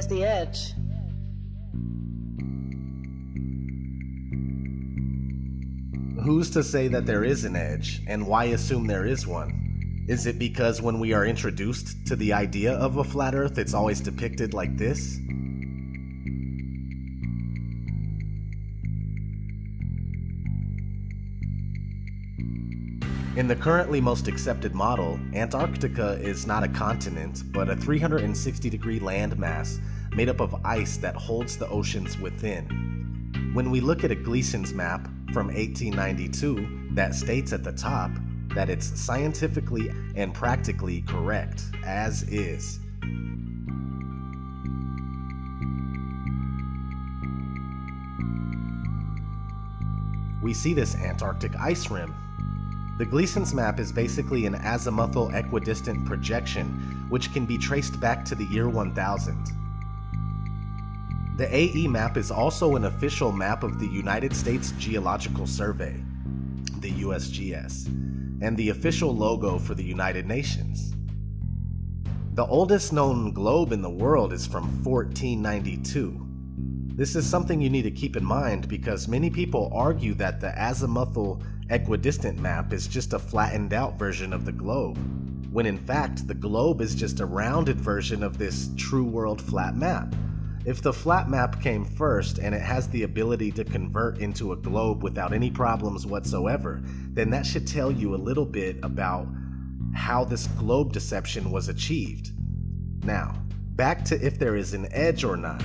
Where's the edge? Who's to say that there is an edge, and why assume there is one? Is it because when we are introduced to the idea of a flat Earth, it's always depicted like this? In the currently most accepted model, Antarctica is not a continent, but a 360-degree landmass made up of ice that holds the oceans within. When we look at a Gleason's map from 1892 that states at the top that it's scientifically and practically correct, as is. We see this Antarctic ice rim. The Gleason's map is basically an azimuthal equidistant projection which can be traced back to the year 1000. The AE map is also an official map of the United States Geological Survey, the USGS, and the official logo for the United Nations. The oldest known globe in the world is from 1492. This is something you need to keep in mind because many people argue that the azimuthal equidistant map is just a flattened out version of the globe, when in fact the globe is just a rounded version of this true world flat map. If the flat map came first and it has the ability to convert into a globe without any problems whatsoever, then that should tell you a little bit about how this globe deception was achieved. Now, back to if there is an edge or not.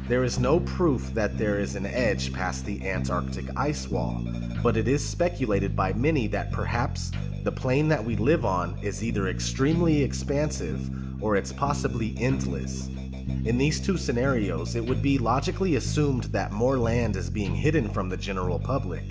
There is no proof that there is an edge past the Antarctic ice wall, but it is speculated by many that perhaps the plane that we live on is either extremely expansive or it's possibly endless. In these two scenarios, it would be logically assumed that more land is being hidden from the general public.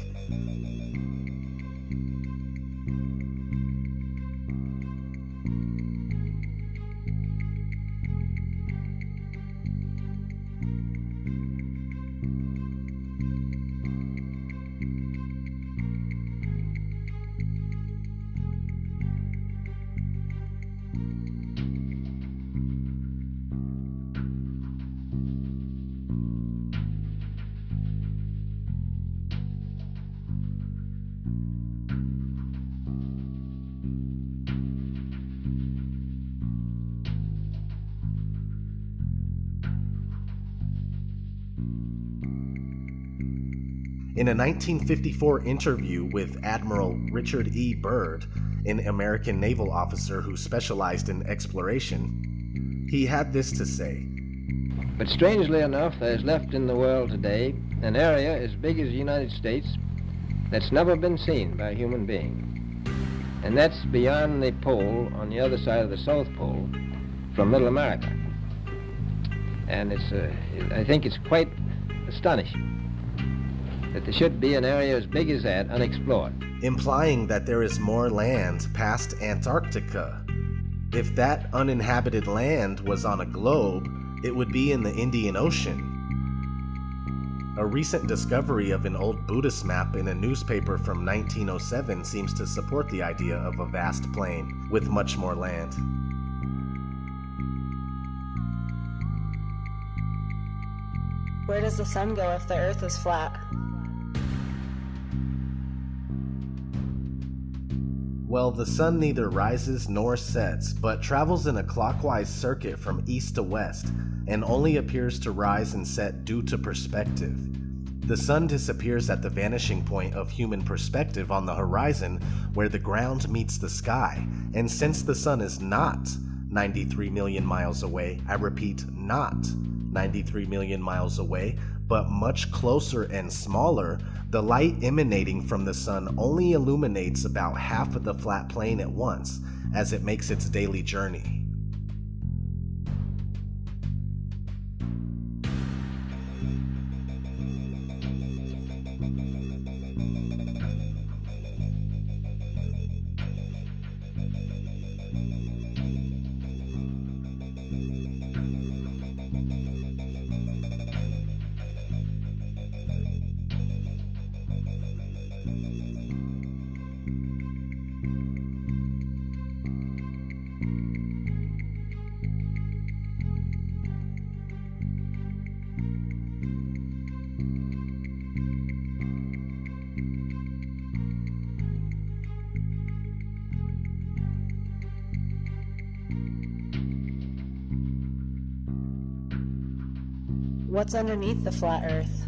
In a 1954 interview with Admiral Richard E. Byrd, an American naval officer who specialized in exploration, he had this to say. But strangely enough, there's left in the world today an area as big as the United States that's never been seen by a human being. And that's beyond the pole on the other side of the South Pole from Middle America. And I think it's quite astonishing that there should be an area as big as that unexplored. Implying that there is more land past Antarctica. If that uninhabited land was on a globe, it would be in the Indian Ocean. A recent discovery of an old Buddhist map in a newspaper from 1907 seems to support the idea of a vast plain with much more land. Where does the sun go if the Earth is flat? Well, the sun neither rises nor sets, but travels in a clockwise circuit from east to west, and only appears to rise and set due to perspective. The sun disappears at the vanishing point of human perspective on the horizon where the ground meets the sky, and since the sun is not 93 million miles away, I repeat, not 93 million miles away, but much closer and smaller, the light emanating from the sun only illuminates about half of the flat plane at once as it makes its daily journey. What's underneath the flat Earth?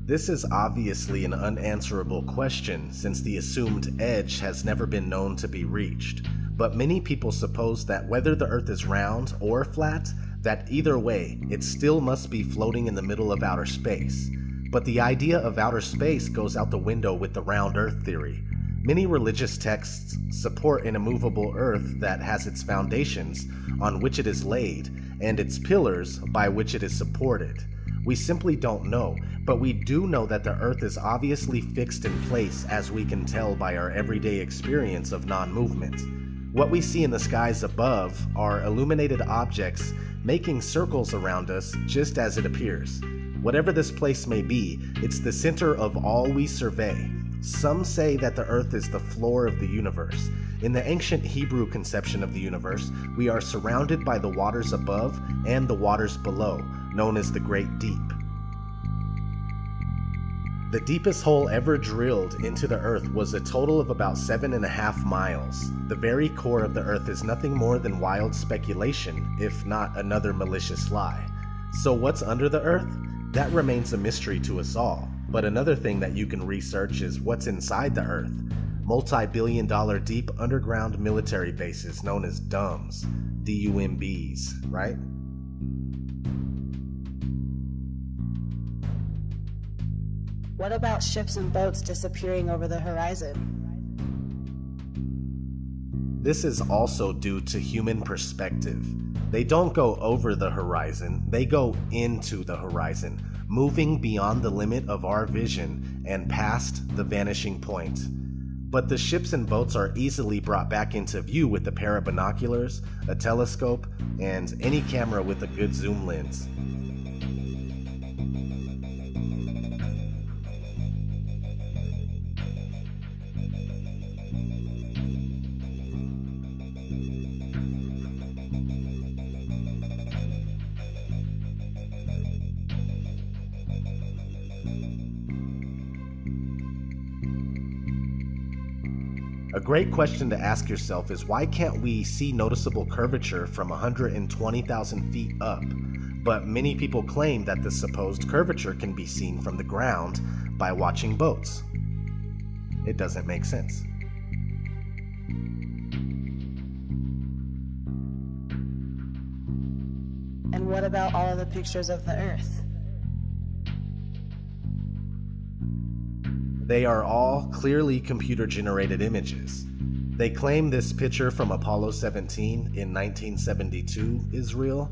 This is obviously an unanswerable question since the assumed edge has never been known to be reached, but many people suppose that whether the Earth is round or flat, that either way, it still must be floating in the middle of outer space. But the idea of outer space goes out the window with the round Earth theory. Many religious texts support an immovable Earth that has its foundations on which it is laid and its pillars by which it is supported. We simply don't know, but we do know that the Earth is obviously fixed in place, as we can tell by our everyday experience of non-movement. What we see in the skies above are illuminated objects making circles around us just as it appears. Whatever this place may be, it's the center of all we survey. Some say that the Earth is the floor of the universe. In the ancient Hebrew conception of the universe, we are surrounded by the waters above and the waters below, known as the Great Deep. The deepest hole ever drilled into the Earth was a total of about 7.5 miles. The very core of the Earth is nothing more than wild speculation, if not another malicious lie. So what's under the Earth? That remains a mystery to us all. But another thing that you can research is what's inside the Earth. Multi-billion-dollar deep underground military bases known as DUMBs, D-U-M-Bs, right? What about ships and boats disappearing over the horizon? This is also due to human perspective. They don't go over the horizon, they go into the horizon, moving beyond the limit of our vision and past the vanishing point. But the ships and boats are easily brought back into view with a pair of binoculars, a telescope, and any camera with a good zoom lens. A great question to ask yourself is why can't we see noticeable curvature from 120,000 feet up? But many people claim that the supposed curvature can be seen from the ground by watching boats. It doesn't make sense. And what about all of the pictures of the Earth? They are all clearly computer-generated images. They claim this picture from Apollo 17 in 1972 is real,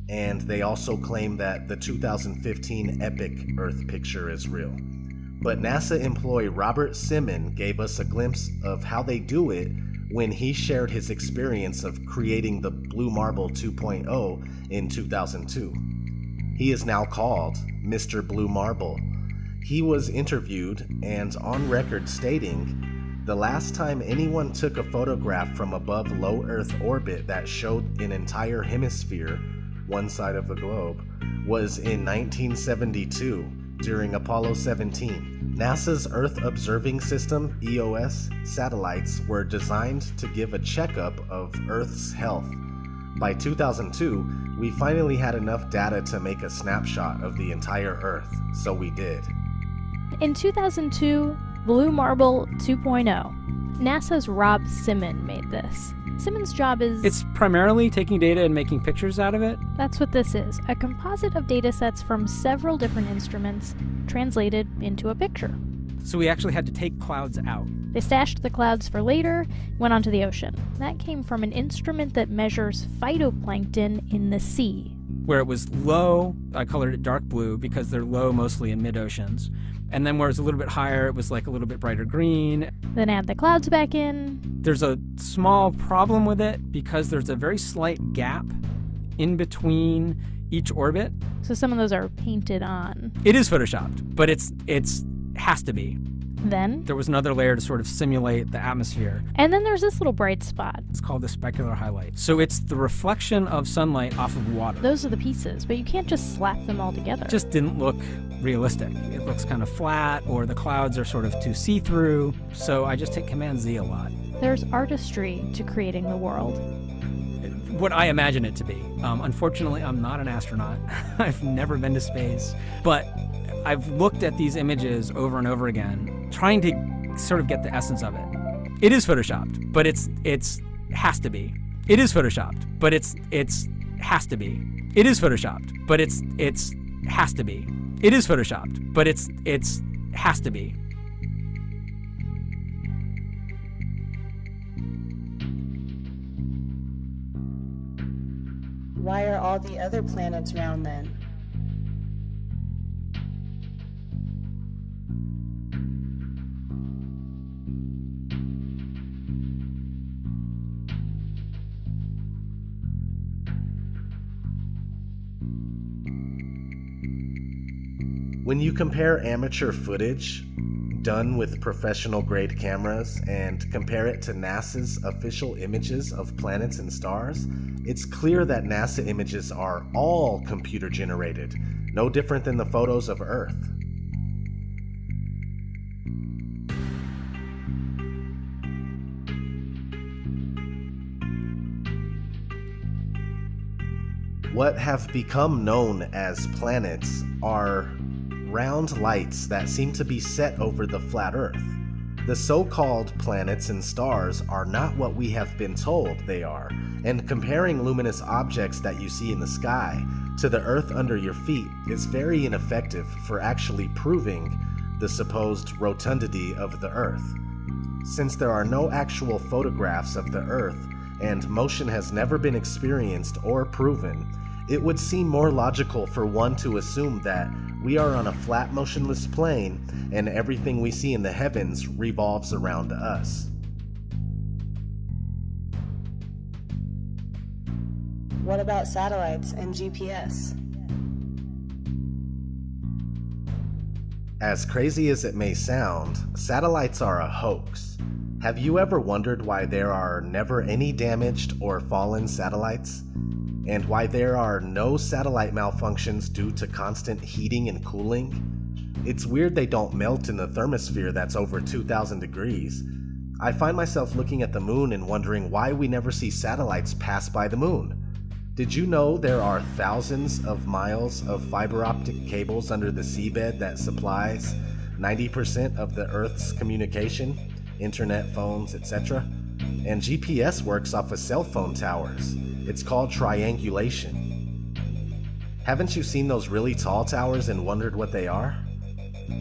and they also claim that the 2015 Epic Earth picture is real. But NASA employee Robert Simon gave us a glimpse of how they do it when he shared his experience of creating the Blue Marble 2.0 in 2002. He is now called Mr. Blue Marble. He was interviewed and on record stating, "The last time anyone took a photograph from above low Earth orbit that showed an entire hemisphere, one side of the globe, was in 1972 during Apollo 17. NASA's Earth Observing System, EOS, satellites were designed to give a checkup of Earth's health. By 2002, we finally had enough data to make a snapshot of the entire Earth, so we did." In 2002, Blue Marble 2.0. NASA's Rob Simon made this. Simon's job is... It's primarily taking data and making pictures out of it. That's what this is, a composite of data sets from several different instruments translated into a picture. So we actually had to take clouds out. They stashed the clouds for later, went onto the ocean. That came from an instrument that measures phytoplankton in the sea. Where it was low, I colored it dark blue because they're low mostly in mid-oceans. And then where it was a little bit higher, it was like a little bit brighter green. Then add the clouds back in. There's a small problem with it because there's a very slight gap in between each orbit. So some of those are painted on. It is photoshopped, but it's has to be. Then There was another layer to sort of simulate the atmosphere. and then there's this little bright spot. It's called the specular highlight. So it's the reflection of sunlight off of water. Those are the pieces, but you can't just slap them all together. It just didn't look realistic. It looks kind of flat, or the clouds are sort of too see-through. So I just hit Command Z a lot. There's artistry to creating the world. what I imagine it to be. Unfortunately, I'm not an astronaut. I've never been to space, but I've looked at these images over and over again, trying to sort of get the essence of it. It is photoshopped, but it's has to be. It is photoshopped, but it's has to be. It is photoshopped, but it's has to be. It is photoshopped, but it's has to be. Why are all the other planets round then? When you compare amateur footage done with professional grade cameras and compare it to NASA's official images of planets and stars, it's clear that NASA images are all computer generated, no different than the photos of Earth. What have become known as planets are round lights that seem to be set over the flat Earth. The so-called planets and stars are not what we have been told they are, and comparing luminous objects that you see in the sky to the Earth under your feet is very ineffective for actually proving the supposed rotundity of the Earth. Since there are no actual photographs of the Earth and motion has never been experienced or proven, it would seem more logical for one to assume that we are on a flat, motionless plane and everything we see in the heavens revolves around us. What about satellites and GPS? As crazy as it may sound, satellites are a hoax. Have you ever wondered why there are never any damaged or fallen satellites? And why there are no satellite malfunctions due to constant heating and cooling? It's weird they don't melt in the thermosphere that's over 2,000 degrees. I find myself looking at the moon and wondering why we never see satellites pass by the moon. Did you know there are thousands of miles of fiber optic cables under the seabed that supplies 90% of the Earth's communication, internet, phones, etc.? And GPS works off of cell phone towers. It's called triangulation. Haven't you seen those really tall towers and wondered what they are?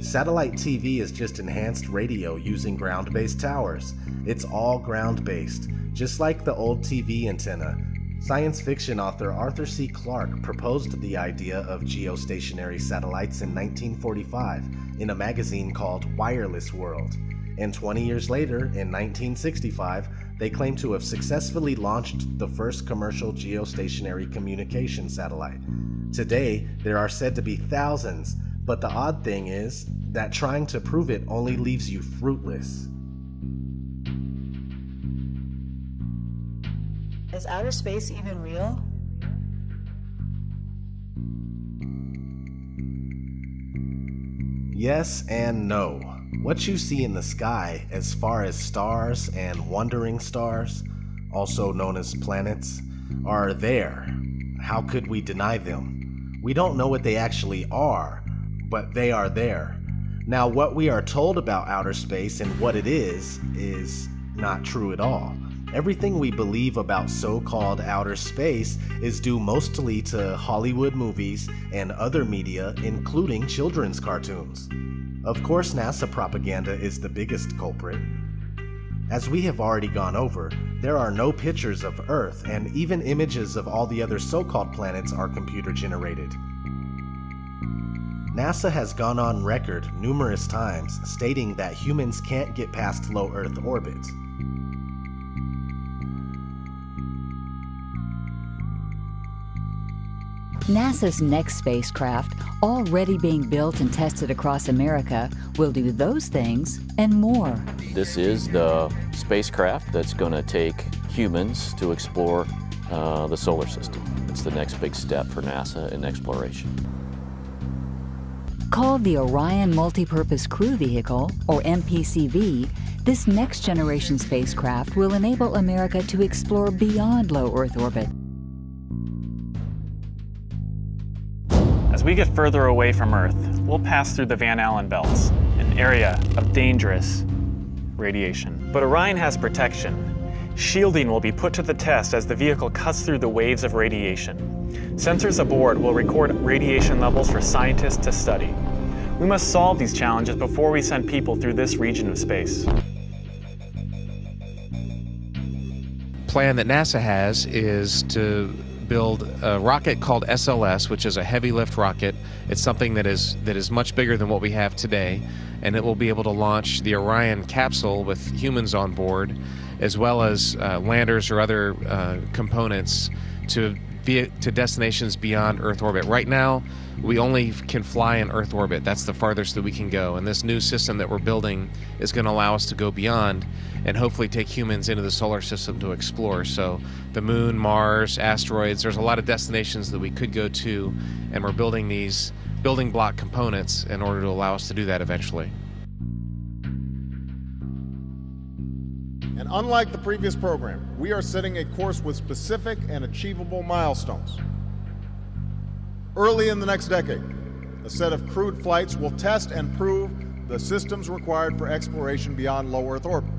Satellite TV is just enhanced radio using ground-based towers. It's all ground-based, just like the old TV antenna. Science fiction author Arthur C. Clarke proposed the idea of geostationary satellites in 1945 in a magazine called Wireless World. And 20 years later, in 1965, they claim to have successfully launched the first commercial geostationary communication satellite. Today, there are said to be thousands, but the odd thing is that trying to prove it only leaves you fruitless. Is outer space even real? Yes and no. What you see in the sky, as far as stars and wandering stars, also known as planets, are there. How could we deny them? We don't know what they actually are, but they are there. Now, what we are told about outer space and what it is not true at all. Everything we believe about so-called outer space is due mostly to Hollywood movies and other media, including children's cartoons. Of course, NASA propaganda is the biggest culprit. As we have already gone over, there are no pictures of Earth, and even images of all the other so-called planets are computer-generated. NASA has gone on record numerous times stating that humans can't get past low Earth orbit. NASA's next spacecraft, already being built and tested across America, will do those things and more. This is the spacecraft that's going to take humans to explore the solar system. It's the next big step for NASA in exploration. Called the Orion Multipurpose Crew Vehicle, or MPCV, this next-generation spacecraft will enable America to explore beyond low Earth orbit As we get further away from Earth, we'll pass through the Van Allen belts, an area of dangerous radiation. But Orion has protection. Shielding will be put to the test as the vehicle cuts through the waves of radiation. Sensors aboard will record radiation levels for scientists to study. We must solve these challenges before we send people through this region of space. Plan that NASA has is to build a rocket called SLS, which is a heavy lift rocket. It's something that is much bigger than what we have today, and it will be able to launch the Orion capsule with humans on board, as well as landers or other components to destinations beyond Earth orbit. Right now, we only can fly in Earth orbit. That's the farthest that we can go. And this new system that we're building is going to allow us to go beyond and hopefully take humans into the solar system to explore. So the moon, Mars, asteroids, there's a lot of destinations that we could go to, and we're building these building block components in order to allow us to do that eventually. And unlike the previous program, we are setting a course with specific and achievable milestones. Early in the next decade, a set of crewed flights will test and prove the systems required for exploration beyond low Earth orbit.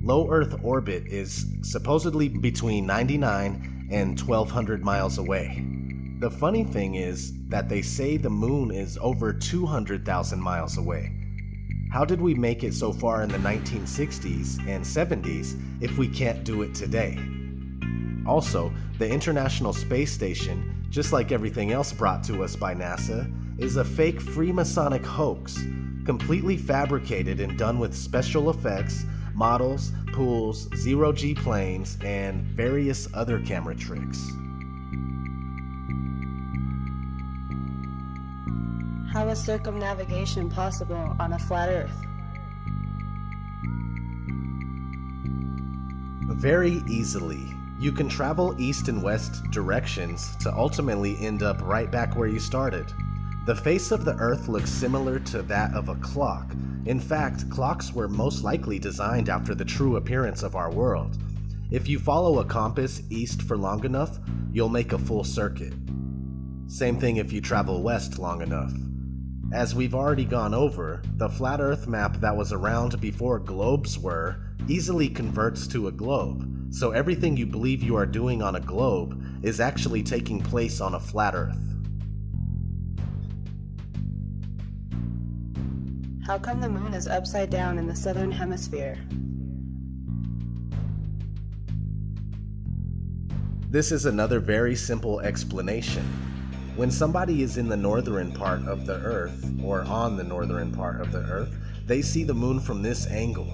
Low Earth orbit is supposedly between 99 and 1,200 miles away. The funny thing is that they say the moon is over 200,000 miles away. How did we make it so far in the 1960s and 70s if we can't do it today? Also, the International Space Station, just like everything else brought to us by NASA, is a fake Freemasonic hoax, completely fabricated and done with special effects, models, pools, zero-G planes, and various other camera tricks. How is circumnavigation possible on a flat Earth? Very easily. You can travel east and west directions to ultimately end up right back where you started. The face of the Earth looks similar to that of a clock. In fact, clocks were most likely designed after the true appearance of our world. If you follow a compass east for long enough, you'll make a full circuit. Same thing if you travel west long enough. As we've already gone over, the flat Earth map that was around before globes were easily converts to a globe. So everything you believe you are doing on a globe is actually taking place on a flat Earth. How come the moon is upside down in the southern hemisphere? This is another very simple explanation. When somebody is in the northern part of the Earth, or on the northern part of the Earth, they see the moon from this angle.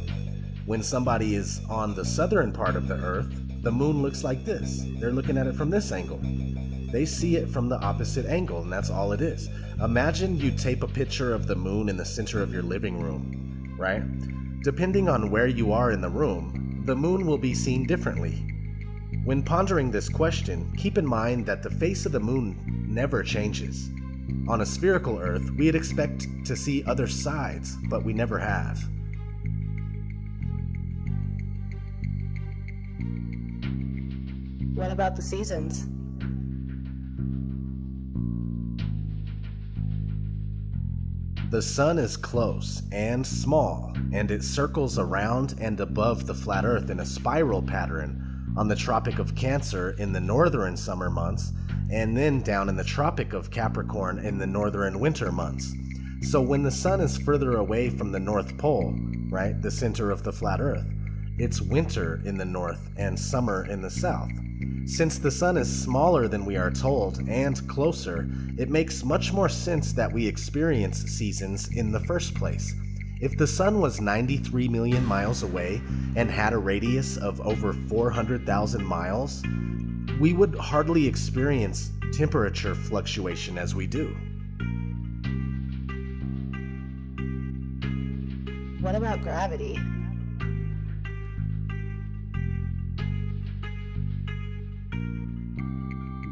When somebody is on the southern part of the Earth, the moon looks like this. They're looking at it from this angle. They see it from the opposite angle, and that's all it is. Imagine you tape a picture of the moon in the center of your living room, right? Depending on where you are in the room, the moon will be seen differently. When pondering this question, keep in mind that the face of the moon never changes. On a spherical Earth, we'd expect to see other sides, but we never have. What about the seasons? The sun is close and small, and it circles around and above the flat Earth in a spiral pattern on the Tropic of Cancer in the northern summer months, and then down in the Tropic of Capricorn in the northern winter months. So when the sun is further away from the North Pole, right, the center of the flat Earth, it's winter in the north and summer in the south. Since the sun is smaller than we are told and closer, it makes much more sense that we experience seasons in the first place. If the sun was 93 million miles away and had a radius of over 400,000 miles, we would hardly experience temperature fluctuation as we do. What about gravity?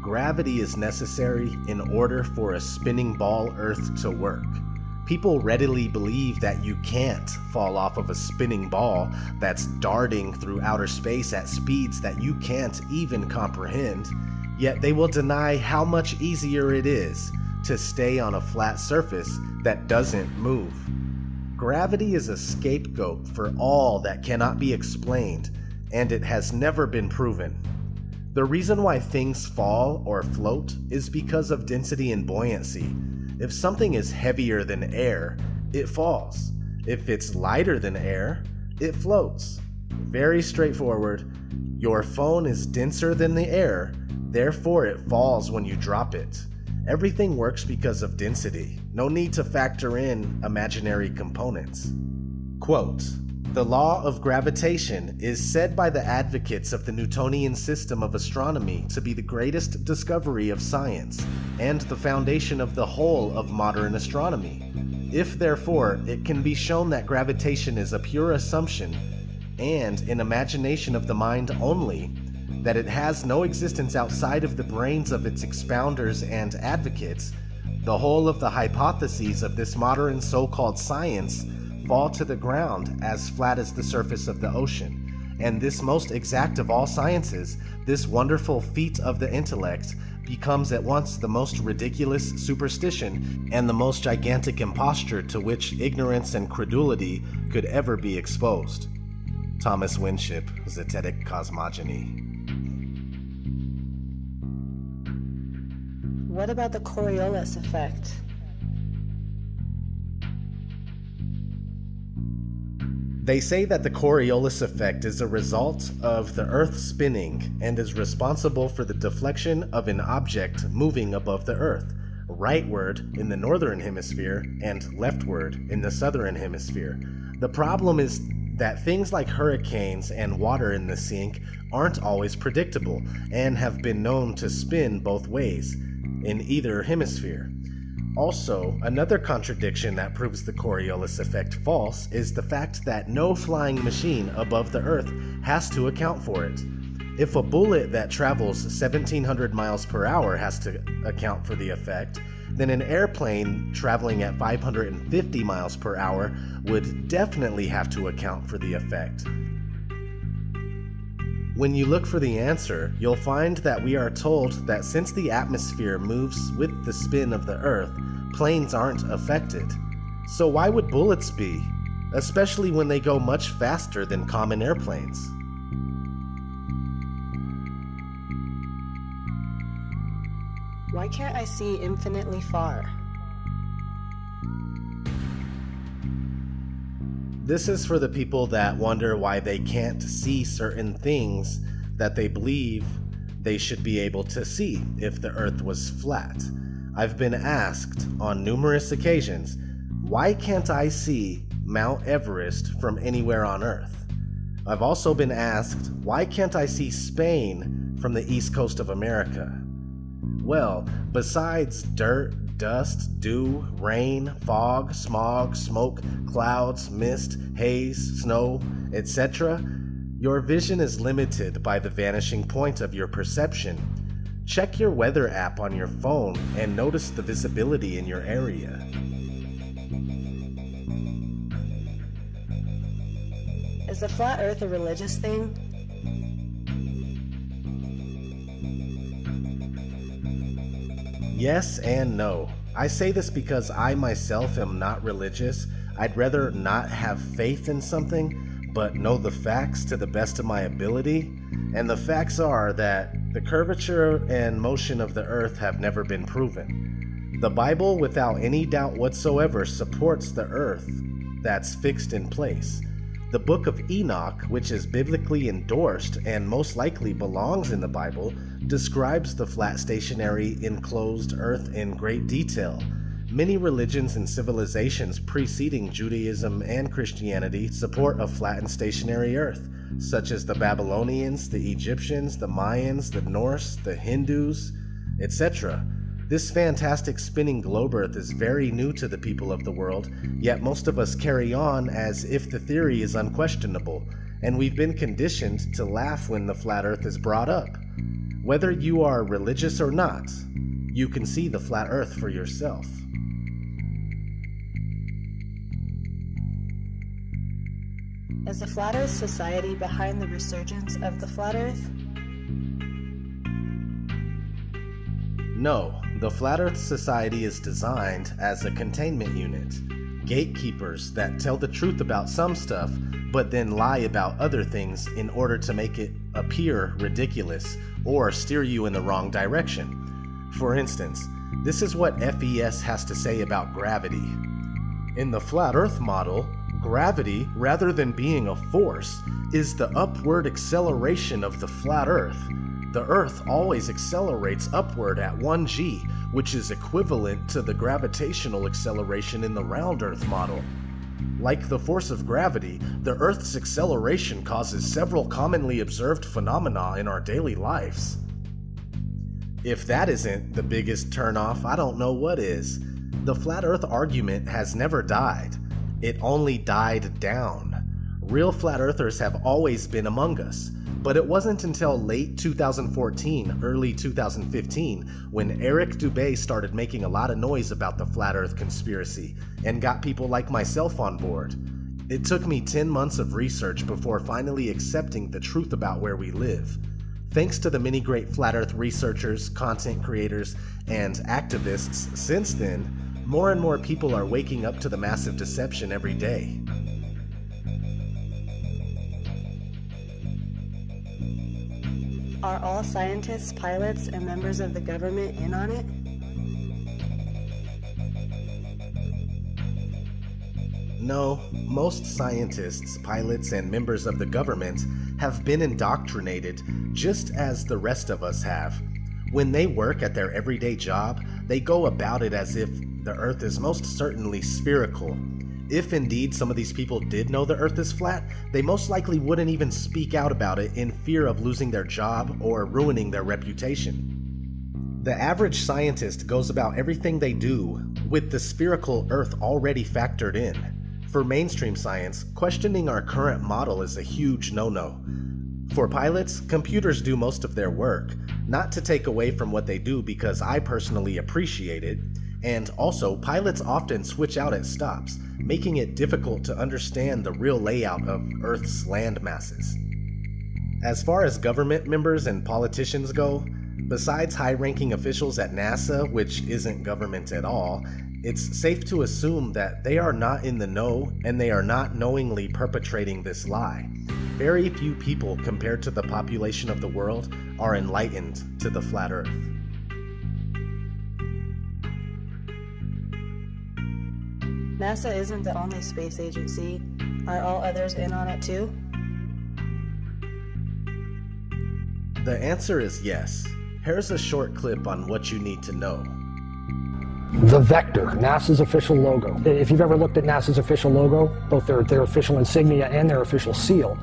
Gravity is necessary in order for a spinning ball Earth to work. People readily believe that you can't fall off of a spinning ball that's darting through outer space at speeds that you can't even comprehend, yet they will deny how much easier it is to stay on a flat surface that doesn't move. Gravity is a scapegoat for all that cannot be explained, and it has never been proven. The reason why things fall or float is because of density and buoyancy. If something is heavier than air, it falls. If it's lighter than air, it floats. Very straightforward. Your phone is denser than the air, therefore it falls when you drop it. Everything works because of density. No need to factor in imaginary components. Quote, "The law of gravitation is said by the advocates of the Newtonian system of astronomy to be the greatest discovery of science and the foundation of the whole of modern astronomy. If, therefore, it can be shown that gravitation is a pure assumption and an imagination of the mind only, that it has no existence outside of the brains of its expounders and advocates, the whole of the hypotheses of this modern so-called science fall to the ground as flat as the surface of the ocean. And this most exact of all sciences, this wonderful feat of the intellect, becomes at once the most ridiculous superstition and the most gigantic imposture to which ignorance and credulity could ever be exposed." Thomas Winship, Zetetic Cosmogony. What about the Coriolis effect? They say that the Coriolis effect is a result of the Earth spinning and is responsible for the deflection of an object moving above the Earth, rightward in the northern hemisphere and leftward in the southern hemisphere. The problem is that things like hurricanes and water in the sink aren't always predictable and have been known to spin both ways in either hemisphere. Also, another contradiction that proves the Coriolis effect false is the fact that no flying machine above the Earth has to account for it. If a bullet that travels 1,700 miles per hour has to account for the effect, then an airplane traveling at 550 miles per hour would definitely have to account for the effect. When you look for the answer, you'll find that we are told that since the atmosphere moves with the spin of the Earth, planes aren't affected. So why would bullets be? Especially when they go much faster than common airplanes. Why can't I see infinitely far? This is for the people that wonder why they can't see certain things that they believe they should be able to see if the Earth was flat. I've been asked on numerous occasions, why can't I see Mount Everest from anywhere on Earth? I've also been asked, why can't I see Spain from the east coast of America? Well, besides dirt, dust, dew, rain, fog, smog, smoke, clouds, mist, haze, snow, etc., your vision is limited by the vanishing point of your perception. Check your weather app on your phone and notice the visibility in your area. Is the flat Earth a religious thing? Yes and no. I say this because I myself am not religious. I'd rather not have faith in something, but know the facts to the best of my ability. And the facts are that the curvature and motion of the Earth have never been proven. The Bible, without any doubt whatsoever, supports the Earth that's fixed in place. The Book of Enoch, which is biblically endorsed and most likely belongs in the Bible, describes the flat stationary enclosed Earth in great detail. Many religions and civilizations preceding Judaism and Christianity support a flat and stationary Earth, such as the Babylonians, the Egyptians, the Mayans, the Norse, the Hindus, etc. This fantastic spinning globe Earth is very new to the people of the world, yet most of us carry on as if the theory is unquestionable, and we've been conditioned to laugh when the flat Earth is brought up. Whether you are religious or not, you can see the flat Earth for yourself. Is the Flat Earth Society behind the resurgence of the flat Earth? No, the Flat Earth Society is designed as a containment unit. Gatekeepers that tell the truth about some stuff, but then lie about other things in order to make it appear ridiculous or steer you in the wrong direction. For instance, this is what FES has to say about gravity. In the Flat Earth model, gravity, rather than being a force, is the upward acceleration of the flat Earth. The Earth always accelerates upward at 1g, which is equivalent to the gravitational acceleration in the round Earth model. Like the force of gravity, the Earth's acceleration causes several commonly observed phenomena in our daily lives. If that isn't the biggest turnoff, I don't know what is. The Flat Earth argument has never died. It only died down. Real Flat Earthers have always been among us, but it wasn't until late 2014, early 2015, when Eric Dubé started making a lot of noise about the Flat Earth conspiracy and got people like myself on board. It took me 10 months of research before finally accepting the truth about where we live. Thanks to the many great Flat Earth researchers, content creators, and activists since then, more and more people are waking up to the massive deception every day. Are all scientists, pilots, and members of the government in on it? No, most scientists, pilots, and members of the government have been indoctrinated just as the rest of us have. When they work at their everyday job, they go about it as if the Earth is most certainly spherical. If indeed some of these people did know the Earth is flat, they most likely wouldn't even speak out about it in fear of losing their job or ruining their reputation. The average scientist goes about everything they do with the spherical Earth already factored in. For mainstream science, questioning our current model is a huge no-no. For pilots, computers do most of their work, not to take away from what they do because I personally appreciate it, and also pilots often switch out at stops, making it difficult to understand the real layout of Earth's land masses. As far as government members and politicians go, besides high-ranking officials at NASA, which isn't government at all, it's safe to assume that they are not in the know and they are not knowingly perpetrating this lie. Very few people compared to the population of the world are enlightened to the flat Earth. NASA isn't the only space agency. Are all others in on it too? The answer is yes. Here's a short clip on what you need to know. The Vector, NASA's official logo. If you've ever looked at NASA's official logo, both their official insignia and their official seal,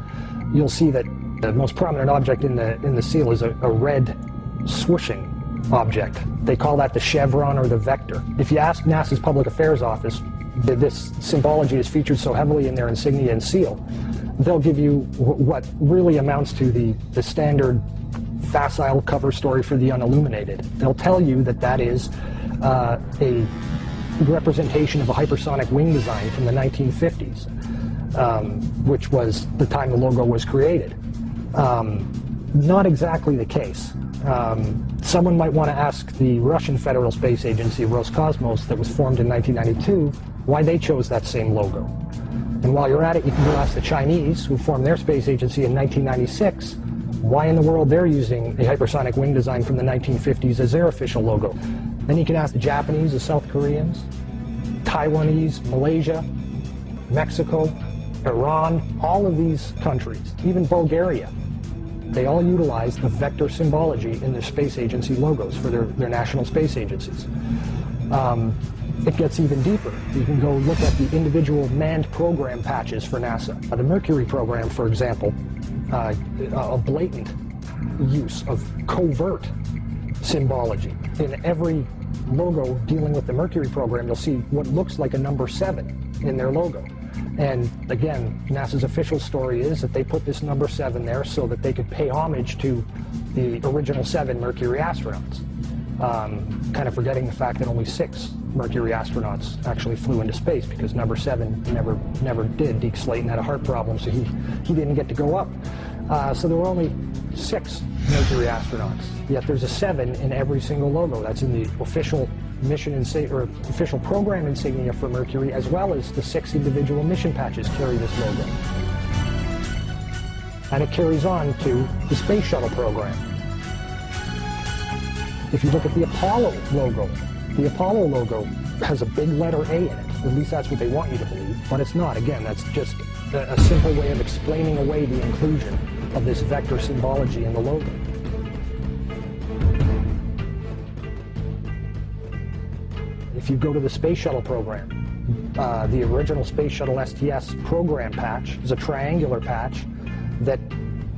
you'll see that the most prominent object in the seal is a red swooshing object. They call that the chevron or the vector. If you ask NASA's Public Affairs Office, this symbology is featured so heavily in their insignia and seal, they'll give you what really amounts to the standard facile cover story for the unilluminated. They'll tell you that that is a representation of a hypersonic wing design from the 1950s, which was the time the logo was created. Not exactly the case. Someone might want to ask the Russian Federal Space Agency, Roscosmos, that was formed in 1992, why they chose that same logo. And while you're at it, you can go ask the Chinese, who formed their space agency in 1996, why in the world they're using a hypersonic wing design from the 1950s as their official logo. Then you can ask the Japanese, the South Koreans, Taiwanese, Malaysia, Mexico, Iran, all of these countries, even Bulgaria. They all utilize the vector symbology in their space agency logos for their national space agencies. It gets even deeper. You can go look at the individual manned program patches for NASA. The Mercury program, for example, a blatant use of covert symbology. In every logo dealing with the Mercury program, you'll see what looks like a number 7 in their logo. And again, NASA's official story is that they put this number 7 there so that they could pay homage to the original 7 Mercury astronauts. Kind of forgetting the fact that only 6 Mercury astronauts actually flew into space because number 7 never did. Deke Slayton had a heart problem, so he didn't get to go up. So there were only 6 Mercury astronauts, yet there's a 7 in every single logo. That's in the official mission or official program insignia for Mercury, as well as the 6 individual mission patches carry this logo. And it carries on to the Space Shuttle program. If you look at the Apollo logo has a big letter A in it. At least that's what they want you to believe, but it's not. Again, that's just a simple way of explaining away the inclusion of this vector symbology in the logo. If you go to the Space Shuttle program, the original Space Shuttle STS program patch is a triangular patch that,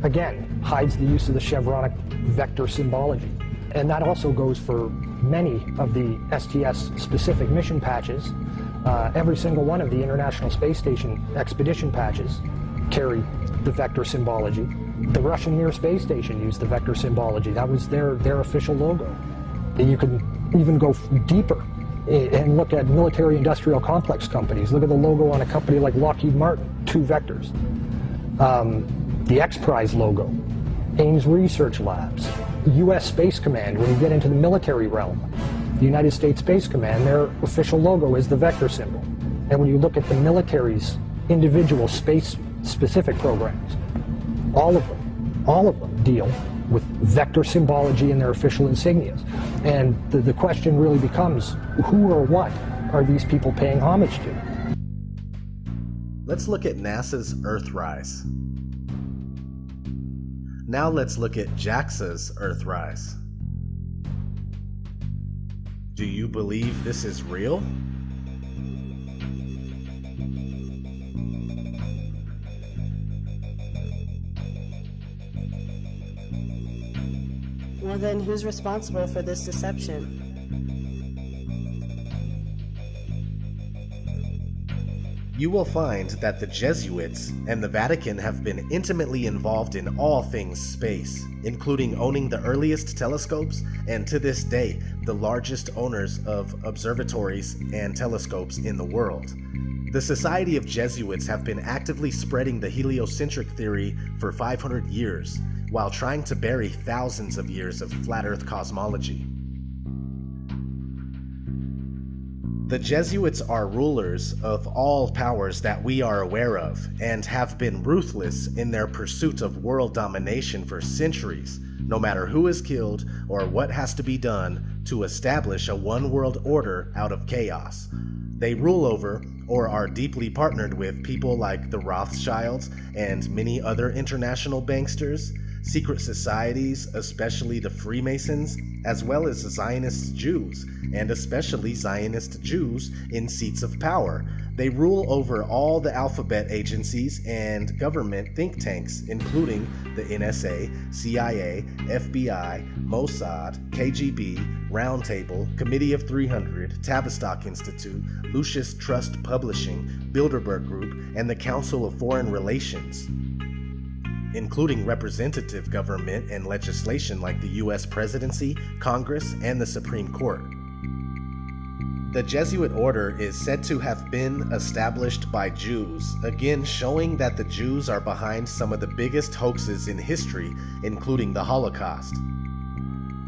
again, hides the use of the chevronic vector symbology. And that also goes for many of the STS-specific mission patches. Every single one of the International Space Station expedition patches carry the vector symbology. The Russian Mir space station used the vector symbology. That was their official logo. You can even go deeper and look at military-industrial complex companies. Look at the logo on a company like Lockheed Martin, 2 vectors. The X Prize logo, Ames Research Labs, U.S. Space Command. When you get into the military realm, the United States Space Command, their official logo is the vector symbol. And when you look at the military's individual space-specific programs, all of them deal with vector symbology in their official insignias. And the question really becomes, who or what are these people paying homage to? Let's look at NASA's Earthrise. Now let's look at JAXA's Earthrise. Do you believe this is real? Well then, who's responsible for this deception? You will find that the Jesuits and the Vatican have been intimately involved in all things space, including owning the earliest telescopes and, to this day, the largest owners of observatories and telescopes in the world. The Society of Jesuits have been actively spreading the heliocentric theory for 500 years, while trying to bury thousands of years of flat Earth cosmology. The Jesuits are rulers of all powers that we are aware of, and have been ruthless in their pursuit of world domination for centuries, no matter who is killed or what has to be done to establish a one-world order out of chaos. They rule over, or are deeply partnered with, people like the Rothschilds and many other international banksters, secret societies, especially the Freemasons, as well as Zionist Jews, and especially Zionist Jews in seats of power. They rule over all the alphabet agencies and government think tanks, including the NSA, CIA, FBI, Mossad, KGB, Roundtable, Committee of 300, Tavistock Institute, Lucius Trust Publishing, Bilderberg Group, and the Council of Foreign Relations, including representative government and legislation like the US Presidency, Congress, and the Supreme Court. The Jesuit order is said to have been established by Jews, again showing that the Jews are behind some of the biggest hoaxes in history, including the Holocaust.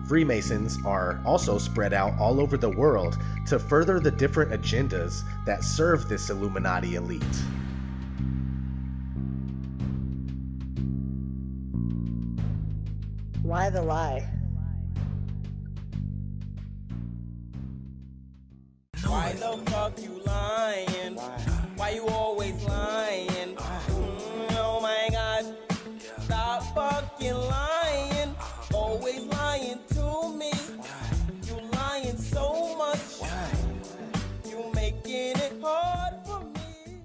Freemasons are also spread out all over the world to further the different agendas that serve this Illuminati elite. Why the lie? Why the fuck you lying? Why you always lying? Oh my god. Stop fucking lying. Always lying to me. You lying so much. You making it hard for me.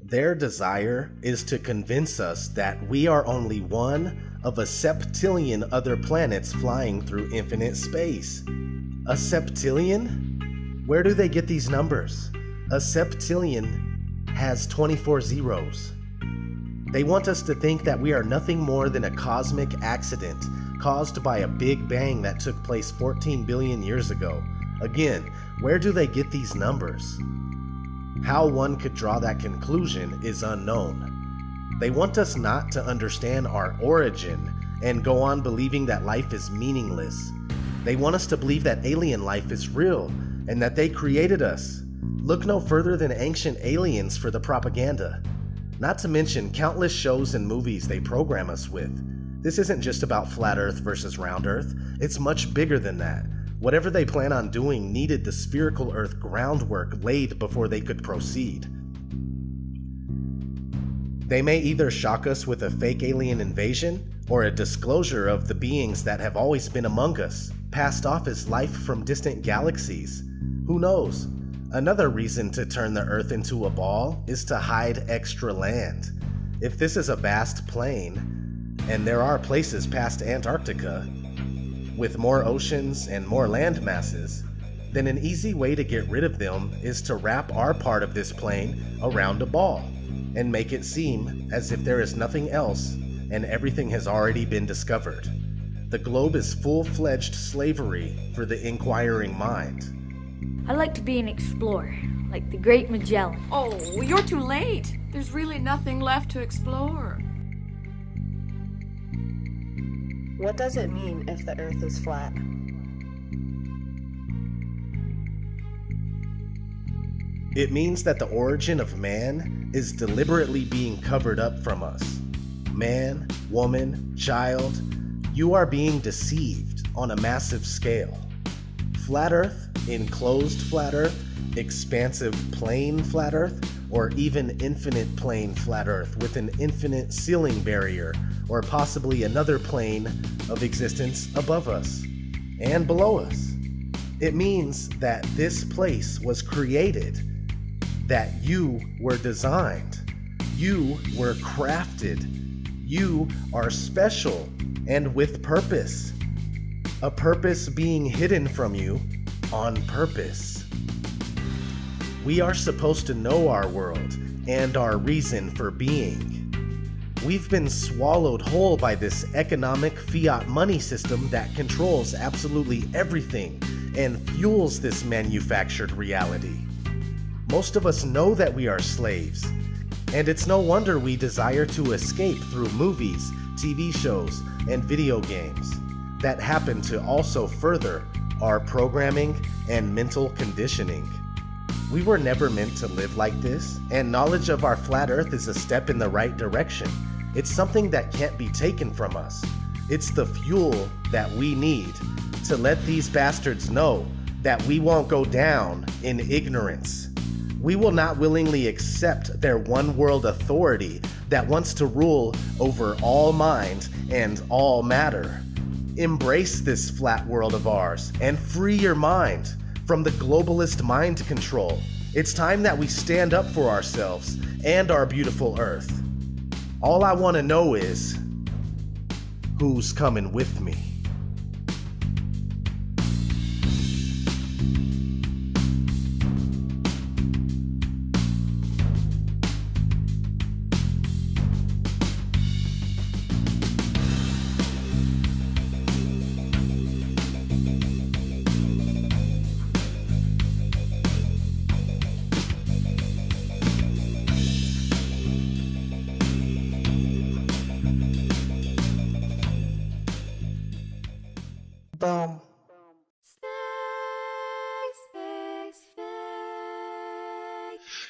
Their desire is to convince us that we are only one of a septillion other planets flying through infinite space. A septillion? Where do they get these numbers? A septillion has 24 zeros. They want us to think that we are nothing more than a cosmic accident caused by a big bang that took place 14 billion years ago. Again, where do they get these numbers? How one could draw that conclusion is unknown. They want us not to understand our origin and go on believing that life is meaningless. They want us to believe that alien life is real and that they created us. Look no further than ancient aliens for the propaganda. Not to mention countless shows and movies they program us with. This isn't just about flat Earth versus round Earth. It's much bigger than that. Whatever they plan on doing needed the spherical Earth groundwork laid before they could proceed. They may either shock us with a fake alien invasion or a disclosure of the beings that have always been among us, passed off as life from distant galaxies. Who knows? Another reason to turn the Earth into a ball is to hide extra land. If this is a vast plain, and there are places past Antarctica, with more oceans and more land masses, then an easy way to get rid of them is to wrap our part of this plain around a ball and make it seem as if there is nothing else and everything has already been discovered. The globe is full-fledged slavery for the inquiring mind. I'd like to be an explorer, like the great Magellan. Oh, you're too late. There's really nothing left to explore. What does it mean if the Earth is flat? It means that the origin of man is deliberately being covered up from us. Man, woman, child, you are being deceived on a massive scale. Flat Earth, enclosed flat Earth, expansive plane flat Earth, or even infinite plane flat Earth with an infinite ceiling barrier, or possibly another plane of existence above us and below us. It means that this place was created, that you were designed, you were crafted, you are special and with purpose. A purpose being hidden from you on purpose. We are supposed to know our world and our reason for being. We've been swallowed whole by this economic fiat money system that controls absolutely everything and fuels this manufactured reality. Most of us know that we are slaves, and it's no wonder we desire to escape through movies, TV shows, and video games that happen to also further our programming and mental conditioning. We were never meant to live like this, and knowledge of our flat Earth is a step in the right direction. It's something that can't be taken from us. It's the fuel that we need to let these bastards know that we won't go down in ignorance. We will not willingly accept their one world authority that wants to rule over all mind and all matter. Embrace this flat world of ours and free your mind from the globalist mind control. It's time that we stand up for ourselves and our beautiful Earth. All I want to know is, who's coming with me? Boom.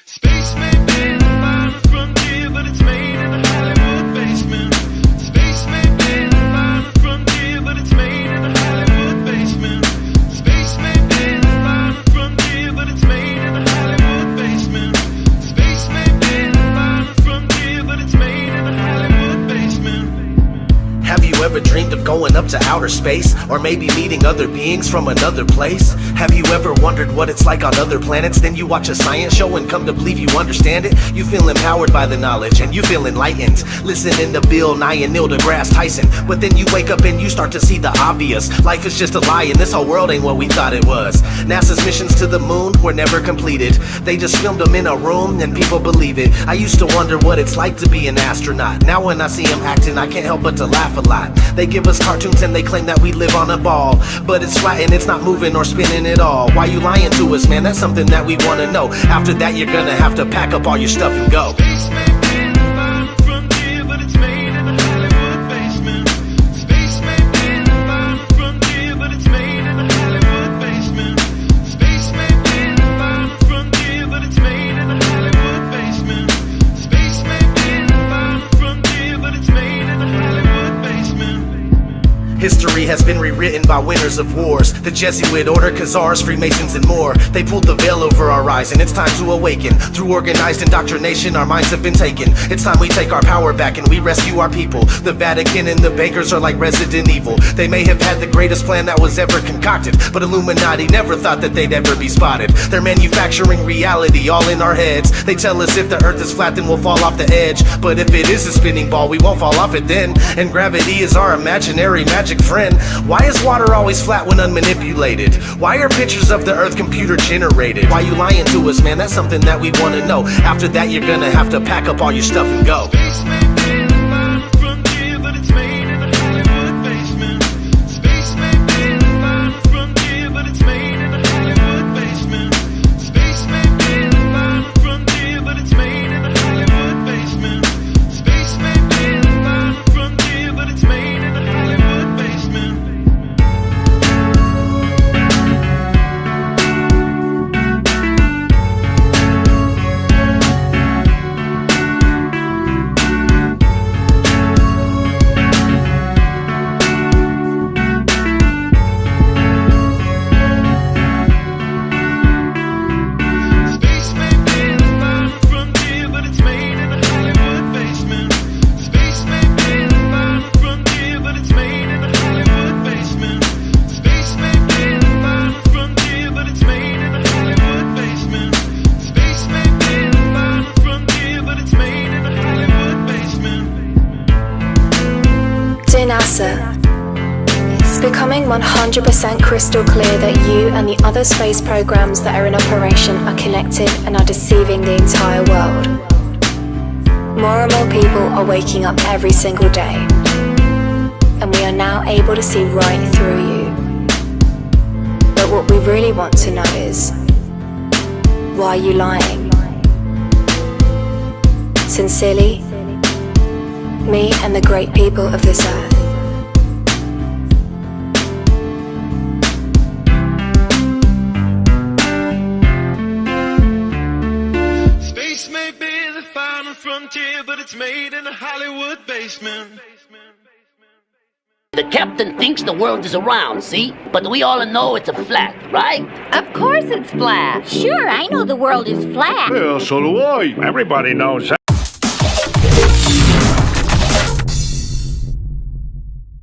Space may be the final frontier, but it's made in a Hollywood basement. Space may be the final frontier, but it's made in a Hollywood basement. Space may be the final frontier, but it's made in a Hollywood basement. Space may be the final frontier, but it's made in a Hollywood basement. Have you ever dreamed of going up to outer space? Or maybe meeting other beings from another place? Have you ever wondered what it's like on other planets? Then you watch a science show and come to believe you understand it? You feel empowered by the knowledge and you feel enlightened, listening to Bill Nye and Neil deGrasse Tyson. But then you wake up and you start to see the obvious. Life is just a lie and this whole world ain't what we thought it was. NASA's missions to the moon were never completed. They just filmed them in a room and people believe it. I used to wonder what it's like to be an astronaut. Now when I see them acting, I can't help but to laugh a lot. They give us cartoons and they claim that we live on a ball, but it's flat and it's not moving or spinning at all. Why you lying to us, man? That's something that we want to know. After that, you're gonna have to pack up all your stuff and go. Space may be the final frontier. has been rewritten by winners of wars. The Jesuit order, Khazars, Freemasons, and more. They pulled the veil over our eyes, and it's time to awaken. Through organized indoctrination, our minds have been taken. It's time we take our power back and we rescue our people. The Vatican and the bankers are like Resident Evil. They may have had the greatest plan that was ever concocted, but Illuminati never thought that they'd ever be spotted. They're manufacturing reality all in our heads. They tell us if the earth is flat then we'll fall off the edge, but if it is a spinning ball we won't fall off it then. And gravity is our imaginary magic friend. Why is water always flat when unmanipulated? Why are pictures of the earth computer generated? Why you lying to us, man? That's something that we want to know. After that you're gonna have to pack up all your stuff and go. It's becoming 100% crystal clear that you and the other space programs that are in operation are connected and are deceiving the entire world. More and more people are waking up every single day, and we are now able to see right through you. But what we really want to know is, why are you lying? Sincerely, me and the great people of this earth. Space may be the final frontier, but it's made in a Hollywood basement. The captain thinks the world is around, see? But we all know it's a flat, right? Of course it's flat. Sure, I know the world is flat. Well, so do I. Everybody knows that.